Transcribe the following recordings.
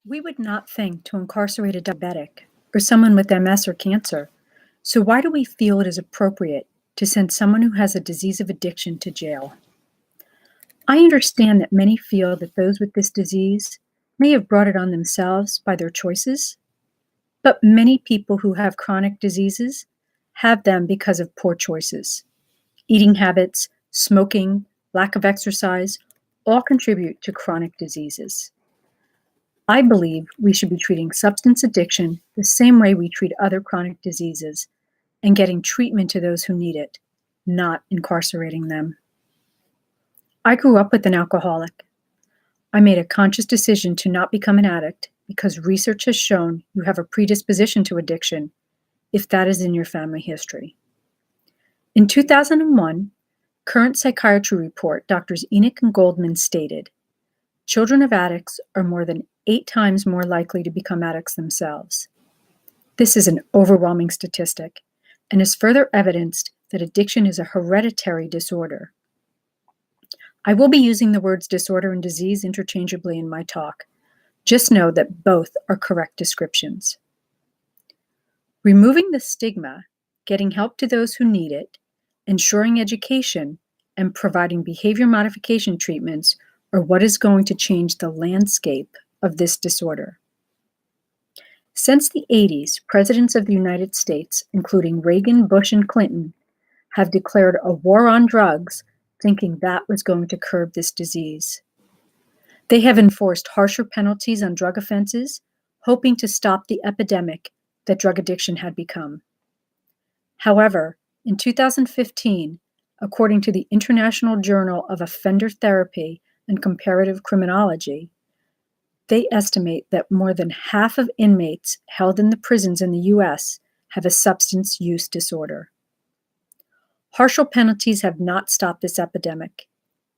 We would not think to incarcerate a diabetic or someone with MS or cancer. So why do we feel it is appropriate to send someone who has a disease of addiction to jail? I understand that many feel that those with this disease may have brought it on themselves by their choices, but many people who have chronic diseases have them because of poor choices. Eating habits, smoking, lack of exercise all contribute to chronic diseases. I believe we should be treating substance addiction the same way we treat other chronic diseases and getting treatment to those who need it, not incarcerating them. I grew up with an alcoholic. I made a conscious decision to not become an addict because research has shown you have a predisposition to addiction if that is in your family history. In 2001, Current Psychiatry Report, Doctors Enoch and Goldman stated, children of addicts are more than 8 times more likely to become addicts themselves. This is an overwhelming statistic and is further evidenced that addiction is a hereditary disorder. I will be using the words disorder and disease interchangeably in my talk. Just know that both are correct descriptions. Removing the stigma, getting help to those who need it, ensuring education, and providing behavior modification treatments are what is going to change the landscape of this disorder. Since the 80s, presidents of the United States, including Reagan, Bush, and Clinton, have declared a war on drugs, thinking that was going to curb this disease. They have enforced harsher penalties on drug offenses, hoping to stop the epidemic that drug addiction had become. However, in 2015, according to the International Journal of Offender Therapy and Comparative Criminology, they estimate that more than half of inmates held in the prisons in the U.S. have a substance use disorder. Harsher penalties have not stopped this epidemic.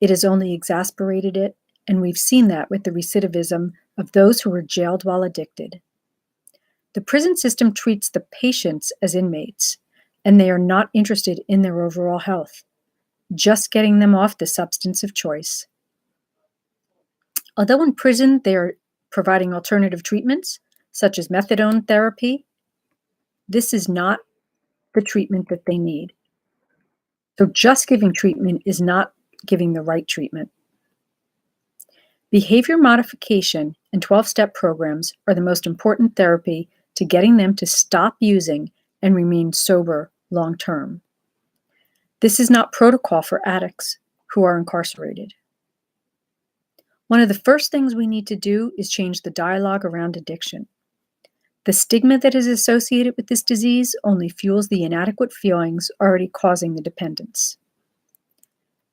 It has only exacerbated it, and we've seen that with the recidivism of those who were jailed while addicted. The prison system treats the patients as inmates, and they are not interested in their overall health, just getting them off the substance of choice. Although in prison they are providing alternative treatments, such as methadone therapy, this is not the treatment that they need. So just giving treatment is not giving the right treatment. Behavior modification and 12-step programs are the most important therapy to getting them to stop using and remain sober long-term. This is not protocol for addicts who are incarcerated. One of the first things we need to do is change the dialogue around addiction. The stigma that is associated with this disease only fuels the inadequate feelings already causing the dependence.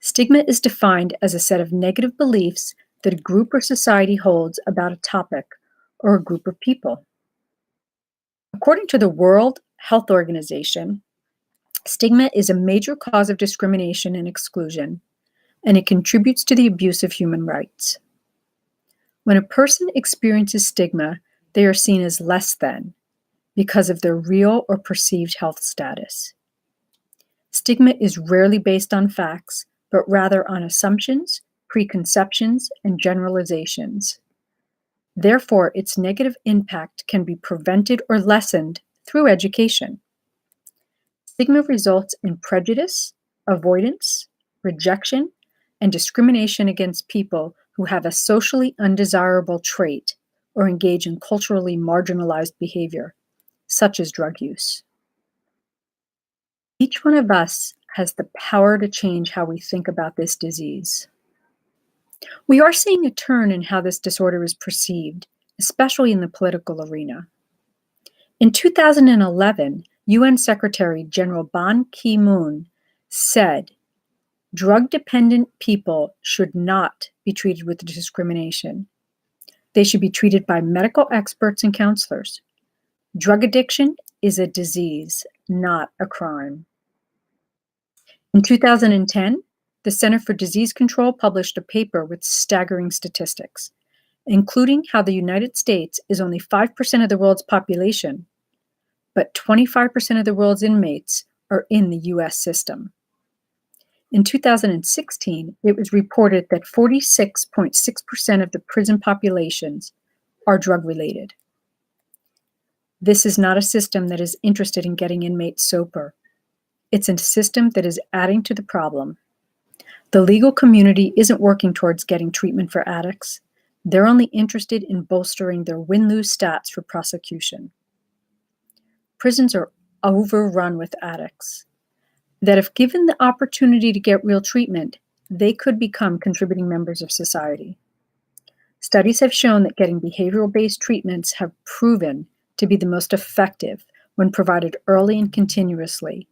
Stigma is defined as a set of negative beliefs that a group or society holds about a topic or a group of people. According to the World Health Organization, stigma is a major cause of discrimination and exclusion, and it contributes to the abuse of human rights. When a person experiences stigma, they are seen as less than because of their real or perceived health status. Stigma is rarely based on facts, but rather on assumptions, preconceptions, and generalizations. Therefore, its negative impact can be prevented or lessened through education. Stigma results in prejudice, avoidance, rejection, and discrimination against people who have a socially undesirable trait or engage in culturally marginalized behavior, such as drug use. Each one of us has the power to change how we think about this disease. We are seeing a turn in how this disorder is perceived, especially in the political arena. In 2011, UN Secretary General Ban Ki-moon said, drug-dependent people should not be treated with discrimination. They should be treated by medical experts and counselors. Drug addiction is a disease, not a crime. In 2010, the Center for Disease Control published a paper with staggering statistics, including how the United States is only 5% of the world's population, but 25% of the world's inmates are in the US system. In 2016, it was reported that 46.6% of the prison populations, are drug-related. This is not a system that is interested in getting inmates sober. It's a system that is adding to the problem. The legal community isn't working towards getting treatment for addicts. They're only interested in bolstering their win-lose stats for prosecution. Prisons are overrun with addicts that, if given the opportunity to get real treatment, they could become contributing members of society. Studies have shown that getting behavioral-based treatments have proven to be the most effective when provided early and continuously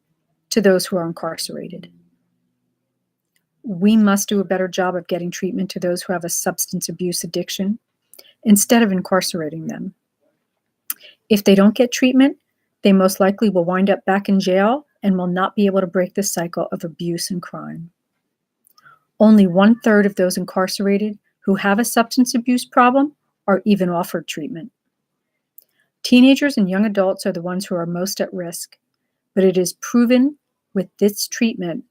to those who are incarcerated. We must do a better job of getting treatment to those who have a substance abuse addiction instead of incarcerating them. If they don't get treatment, they most likely will wind up back in jail and will not be able to break the cycle of abuse and crime. Only 1/3 of those incarcerated who have a substance abuse problem are even offered treatment. Teenagers and young adults are the ones who are most at risk, but it is proven with this treatment.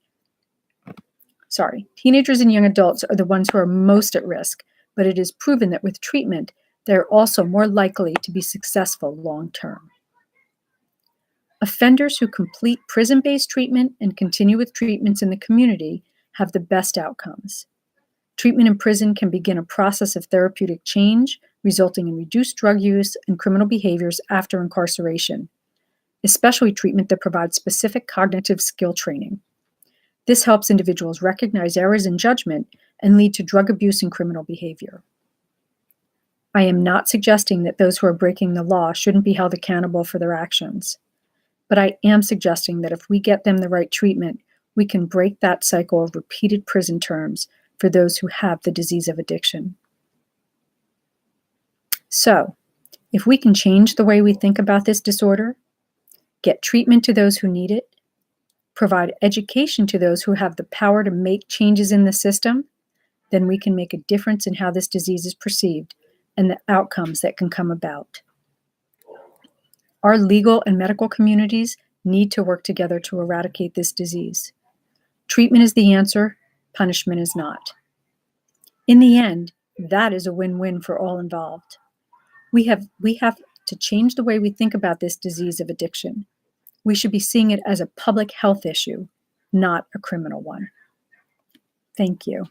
Teenagers and young adults are the ones who are most at risk, but it is proven that with treatment, they're also more likely to be successful long term. Offenders who complete prison-based treatment and continue with treatments in the community have the best outcomes. Treatment in prison can begin a process of therapeutic change, resulting in reduced drug use and criminal behaviors after incarceration, especially treatment that provides specific cognitive skill training. This helps individuals recognize errors in judgment and lead to drug abuse and criminal behavior. I am not suggesting that those who are breaking the law shouldn't be held accountable for their actions, but I am suggesting that if we get them the right treatment, we can break that cycle of repeated prison terms for those who have the disease of addiction. So, if we can change the way we think about this disorder, get treatment to those who need it, provide education to those who have the power to make changes in the system, then we can make a difference in how this disease is perceived and the outcomes that can come about. Our legal and medical communities need to work together to eradicate this disease. Treatment is the answer, punishment is not. In the end, that is a win-win for all involved. We have to change the way we think about this disease of addiction. We should be seeing it as a public health issue, not a criminal one. Thank you.